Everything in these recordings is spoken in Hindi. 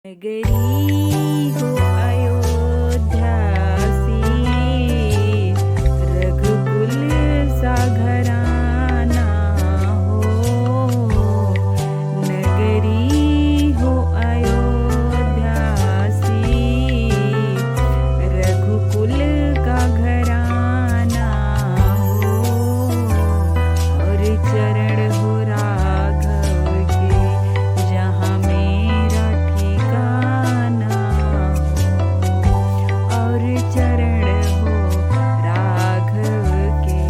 नगरी हो अयोध्या सी, रघुकुल सा घराना हो। नगरी हो अयोध्या सी, रघुकुल का घराना हो। और चरण हो राघव के, जहाँ मेरा ठिकाना हो। और चरण हो राघव के,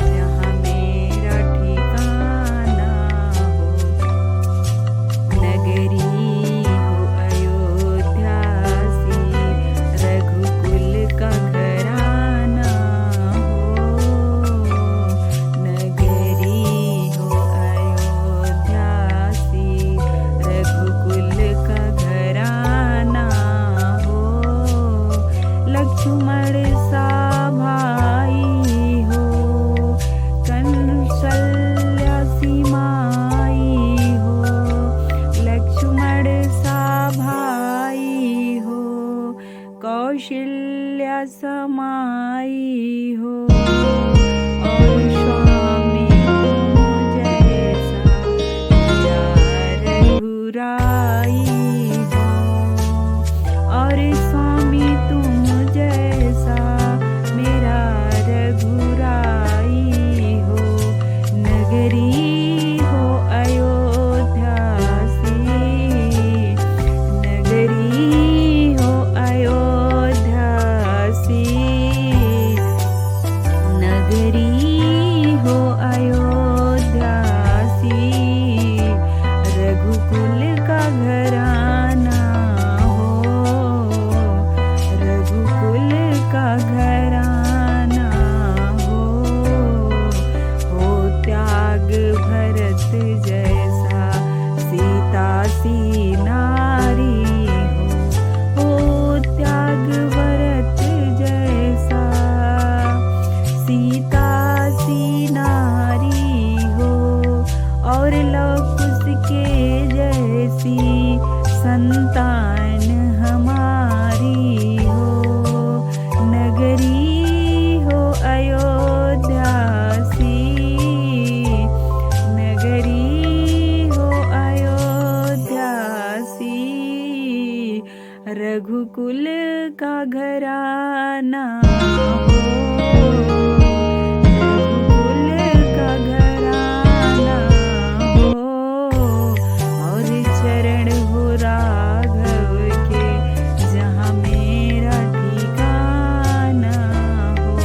जहाँ मेरा ठिकाना हो। नगरी हो अयोध्या सी, रघुकुल का घराना हो। नगरी हो अयोध्या सी, रघुकुल का घराना हो। लक्ष्मण सा भाई हो, कौशल्या सी माई हो। लक्ष्मण सा भाई हो, कौशल्या समाई हो। और स्वामी तुम जैसा मेरा रघुराई हो। और स्वामी तुम जैसा मेरा रघुराई हो। नगरी हो अयोध्या सी, नगरी हो अयोध्या सी। नगरी हो अयोध्या सी, रघुकुल का घराना हो। रघुकुल का घराना हो। त्याग भरत जैसा सीता सी नारी हो। त्याग भरत जैसा सीता सी नारी हो। और लव कुश के जैसी संतान हमारी हो। नगरी हो अयोध्या सी, नगरी हो अयोध्या सी, रघुकुल का घराना हो। रघुकुल का घराना हो। और चरण हो राघव के, जहाँ मेरा ठिकाना हो।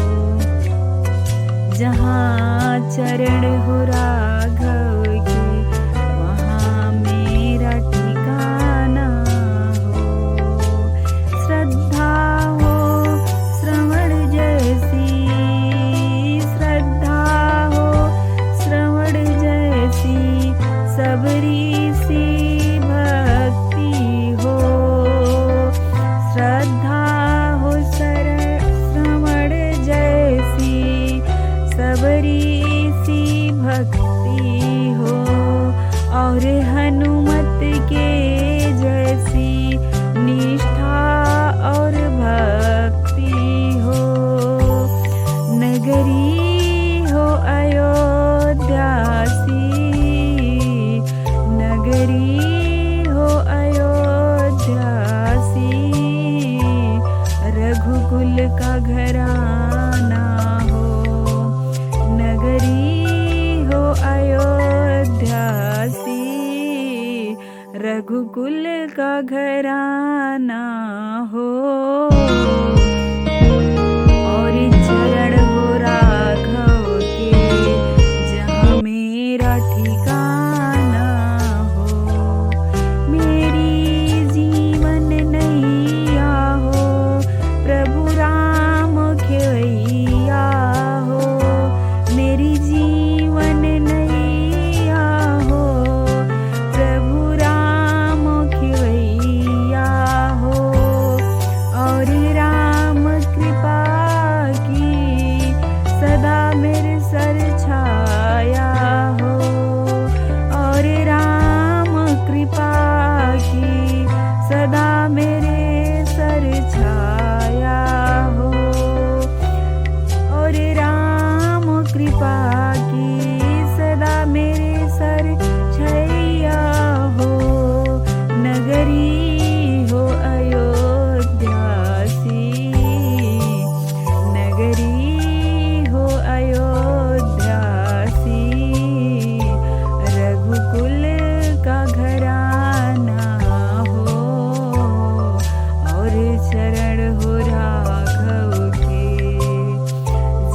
जहाँ चरण हो राघव के, वहाँ मेरा ठिकाना हो। श्रद्धा हो श्रवण जैसी, श्रद्धा हो श्रवण जैसी, सबरी सी भक्ति हो। श्रद्धा हो श्रवण जैसी, सबरी सी भक्ति हो। और हनुमत के जैसी निष्ठा और भक्ति हो। नगरी हो अयोध्या सी, नगरी हो अयोध्या सी, रघुकुल का घराना हो। नगरी हो अयोध्या सी, रघुकुल का घराना हो। और चरण हो राघव के, जहाँ मेरा ठिकाना हो। मेरी जीवन नैया हो, प्रभु राम खेवैया हो। मेरी जीवन नैया हो, प्रभु राम खेवैया हो। और राम सदा मेरे सर छाया हो। और राम कृपा की सदा मेरे सर छैया हो। नगरी हो अयोध्या सी, नगरी हो अयोध्या सी, रघुकुल का घराना हो। और चरण हो राघव के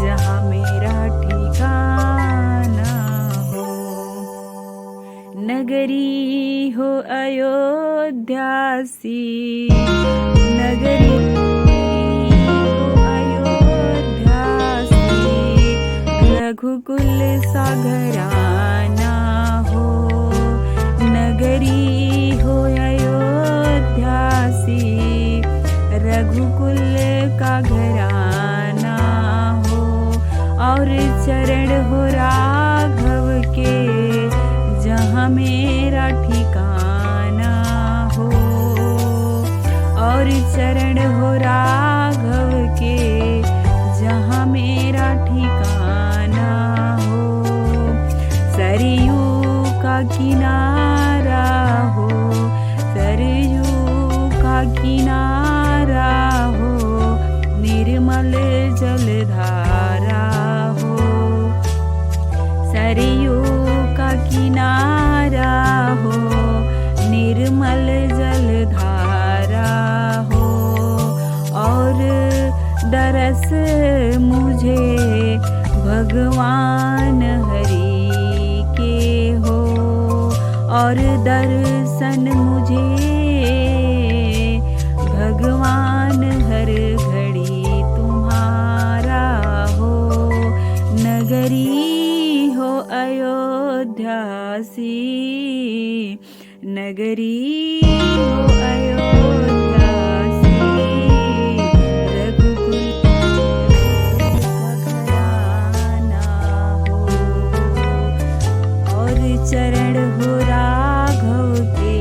जहाँ मेरा ठिकाना हो। नगरी हो अयोध्या सी, नगरी हो अयोध्या सी, रघुकुल सा घराना हो। नगरी हो अयोध्या सी, रघुकुल का घराना हो। और चरण हो राघव के जहाँ मेरा ठिकाना हो। और चरण हो राघव के जहाँ मेरा ठिकाना हो। सरयू का किनारा हो, सरयू का किनारा हो, निर्मल जलधारा हो। सरयू का किनारा हो, निर्मल जलधारा हो। और दरस मुझे भगवान हरि के हो। और दर्शन मुझे भगवान हर घड़ी तुम्हारा हो। नगरी हो अयोध्या सी, नगरी हो अयोध्या सी, रघुकुल का घराना हो। और चरण हो राघव के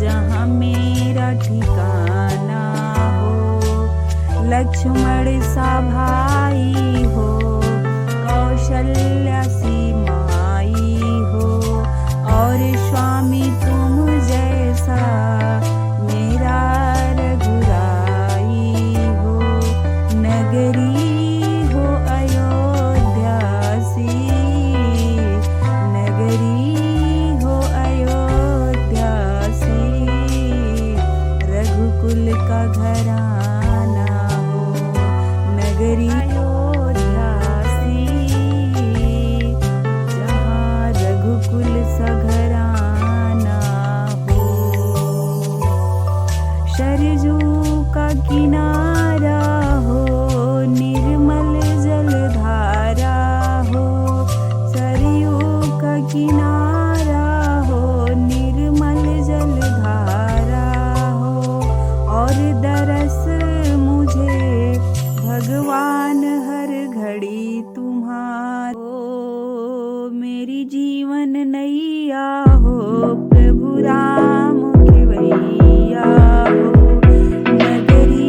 जहाँ मेरा ठिकाना हो। लक्ष्मण सा भाई हो, कौशल्या सी माई हो। और स्वामी तुम जैसा मेरा रघुराई हो। नगरी हो अयोध्या सी, नगरी हो अयोध्या सी, रघुकुल का घराना हो। नगरी अयोध्या सी, जहाँ रघुकुल सा घराना हो। सरयू का किनारा हो, निर्मल जलधारा हो। सरयू का किनारा हो, निर्मल जलधारा हो। और दरस मुझे भगवान हर घड़ी तुम्हारा हो। मेरी जीवन नैया हो, प्रभु राम खेवैया हो। नगरी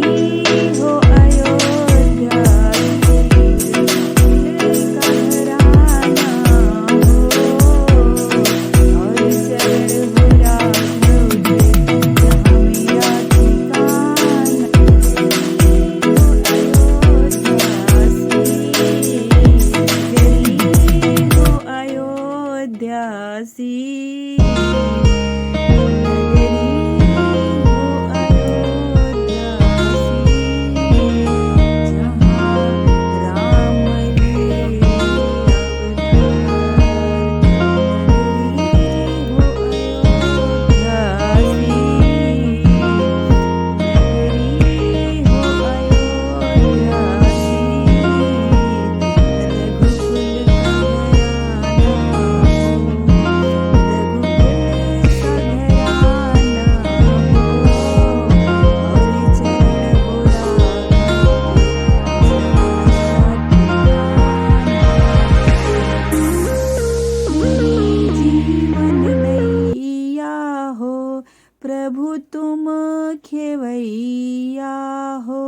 खेवैया हो।